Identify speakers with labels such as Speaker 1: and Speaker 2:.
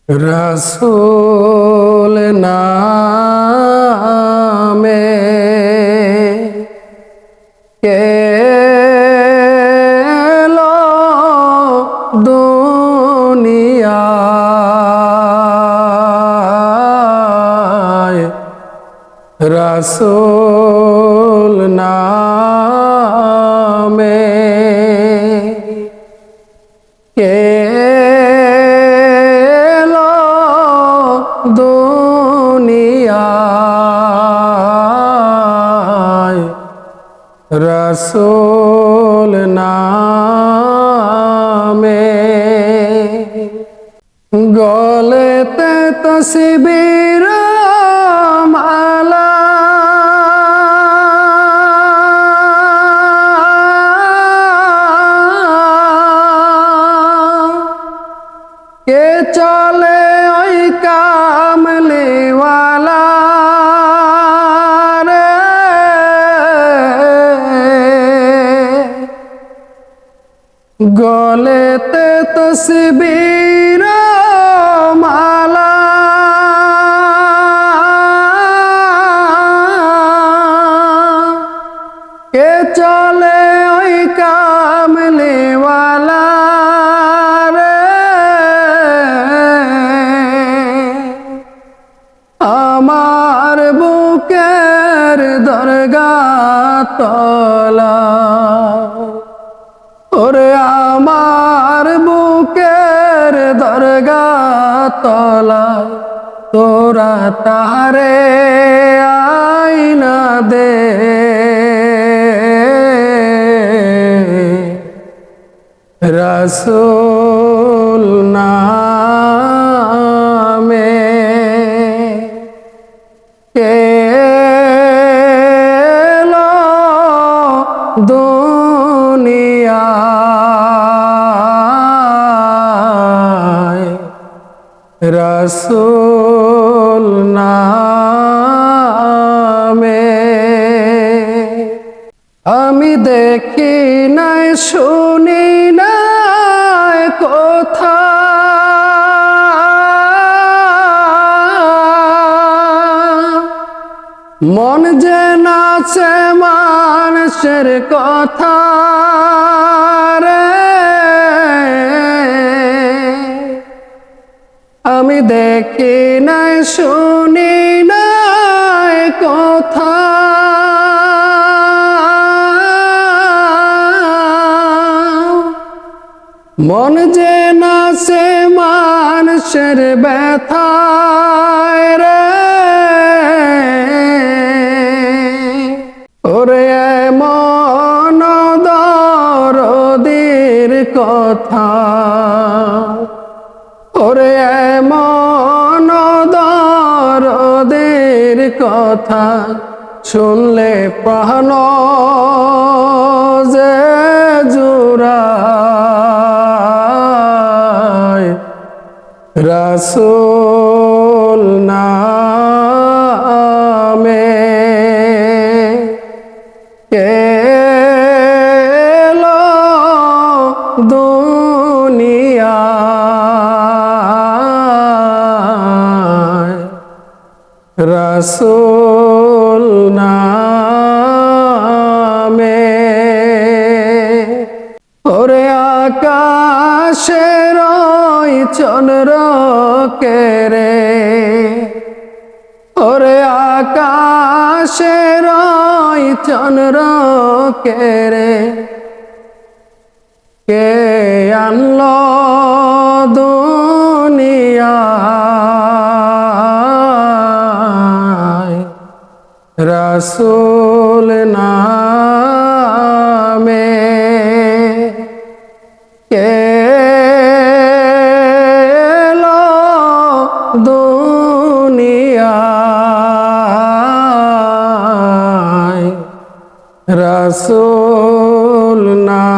Speaker 1: রাসূল নামে কে এলো দুনিয়ায়, রাসূল নামে কে দুনিয়ায়, রাসূল নামে গলেতে তসবির মালা, কে চলে ওই কামলিওয়ালা রে, গলেতে তসবির মালা, কে চলে ওই কামলিওয়ালা রে, আমার বুকের দরগা তলা, ওরে আমার বুকের দরগা তলা, তোরা তারে আইনা দে, রাসূল নামে কে এলো দুনিয়ায়, রাসূল নামে আমি দেখি নাই শুনি নাই কথা, মন যে নাচে মানুষের কথা রে, আমি দেখি নাই শুনি নাই কথা, মন যে নাচে মানুষের ব্যথায় রে, ওরে মন দরদির কথা, ওরে মন দরদির কথা, শুনলে প্রাণ যে জুড়ায়, রাসূল নামে কে এলো দুনিয়ায়, রাসূল নামে ওরে আকাশের ওই চন্দ্র কেরে, ওরে আকাশের ওই চন্দ্র কেরে, কে আনলো দুনিয়ায়, রাসূল নামে কে এলো দুনিয়ায়, রাসূল নামে।